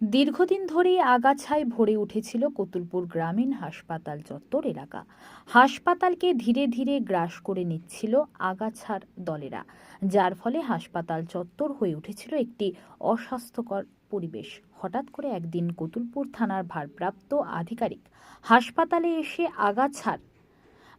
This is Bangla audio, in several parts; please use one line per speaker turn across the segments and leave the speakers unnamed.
দীর্ঘদিন ধরেই আগাছায় ভরে উঠেছিল কতুলপুর গ্রামীণ হাসপাতাল চত্বর এলাকা। হাসপাতালকে ধীরে ধীরে গ্রাস করে নিচ্ছিল আগাছার দলেরা, যার ফলে হাসপাতাল চত্বর হয়ে উঠেছিল একটি অস্বাস্থ্যকর পরিবেশ। হঠাৎ করে একদিন কতুলপুর থানার ভারপ্রাপ্ত আধিকারিক হাসপাতালে এসে আগাছার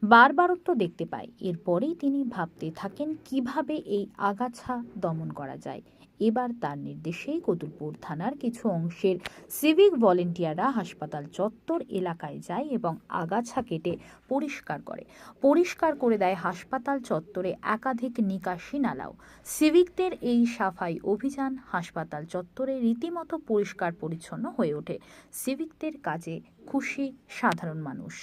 বারবারত্ব দেখতে পায়। এরপরেই তিনি ভাবতে থাকেন কিভাবে এই আগাছা দমন করা যায়। এবার তার নির্দেশেই কতুলপুর থানার কিছু অংশের সিভিক ভলেন্টিয়াররা হাসপাতাল চত্বর এলাকায় যায় এবং আগাছা কেটে পরিষ্কার করে দেয় হাসপাতাল চত্বরে একাধিক নিকাশি নালাও। সিভিকদের এই সাফাই অভিযান হাসপাতাল চত্বরে রীতিমতো পরিষ্কার পরিচ্ছন্ন হয়ে ওঠে। সিভিকদের কাজে খুশি সাধারণ মানুষ।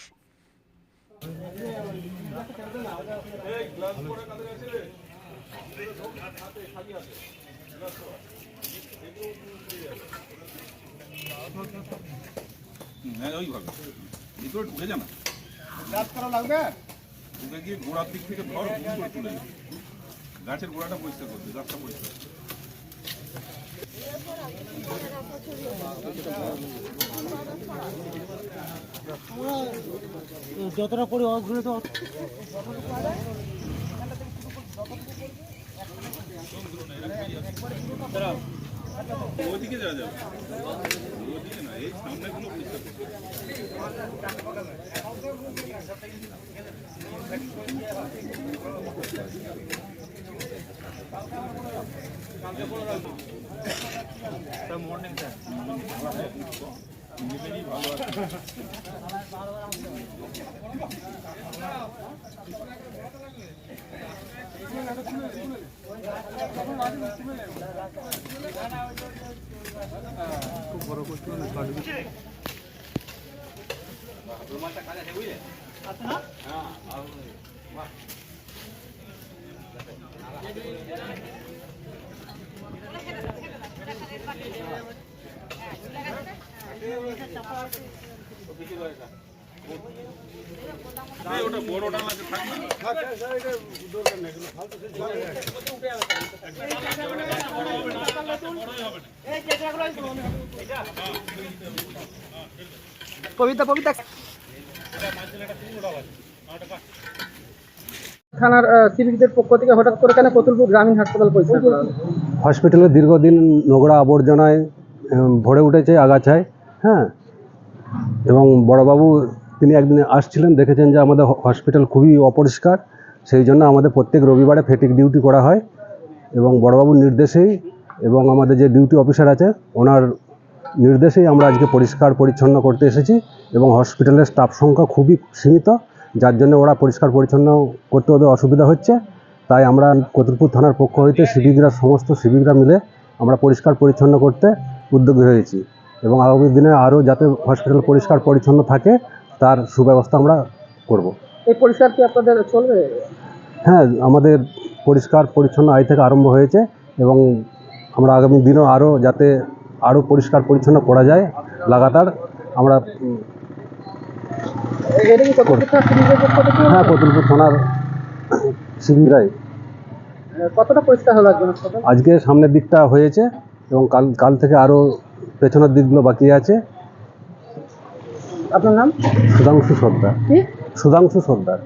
গোড়ার দিক থেকে ধর তুলে গাছের গোড়াটা পরিষ্কার করতে, গাছটা পরিষ্কার।
যতটা করে অগ্রহিত
ওইদিকে যাওয়া যাবে, ওইদিকে না, এই সামনে গুলো পরিষ্কার করতে। মর্নিং স্যার, ভালো আছে।
খুব বড় করতে
ওটা বড় ডালাতে থাকবে না,
কবিতা থানার সিভিকদের পক্ষ থেকে হঠাৎ করে কেন কতুলপুর গ্রামীণ হাসপাতাল পরিষ্কার করা হলো?
হসপিটালে দীর্ঘদিন নোংরা আবর্জনায় ভরে উঠেছে আগাছায়, হ্যাঁ। এবং বড়বাবু তিনি একদিন আসছিলেন, দেখেছেন যে আমাদের হসপিটাল খুবই অপরিষ্কার। সেই জন্য আমাদের প্রত্যেক রবিবারে ফেটিক ডিউটি করা হয় এবং বড়বাবুর নির্দেশেই এবং আমাদের যে ডিউটি অফিসার আছে ওনার নির্দেশেই আমরা আজকে পরিষ্কার পরিচ্ছন্ন করতে এসেছি। এবং হসপিটালের স্টাফ সংখ্যা খুবই সীমিত, যার জন্য ওরা পরিষ্কার পরিচ্ছন্ন করতে ওদের অসুবিধা হচ্ছে। তাই আমরা কতুলপুর থানার পক্ষ হইতে সমস্ত সিভিকরা মিলে আমরা পরিষ্কার পরিচ্ছন্ন করতে উদ্যোগী হয়েছি এবং আগামী দিনে আরও যাতে হসপিটাল পরিষ্কার পরিচ্ছন্ন থাকে তার সুব্যবস্থা আমরা করব।
এই পরিষ্কার কি আপনাদের চলবে?
হ্যাঁ, আমাদের পরিষ্কার পরিচ্ছন্ন আজ থেকে আরম্ভ হয়েছে এবং আমরা আগামী দিনেও আরও যাতে আরও পরিষ্কার পরিচ্ছন্ন করা যায় লাগাতার আমরা হ্যাঁ, কতুলপুর থানার সিভিকরাই।
কতটা পরিষ্কার হলো
আজকে সামনের দিকটা হয়েছে এবং কাল থেকে আরও পেছনের দিকগুলো বাকি আছে।
আপনার নাম?
সুধাংশু সর্দার।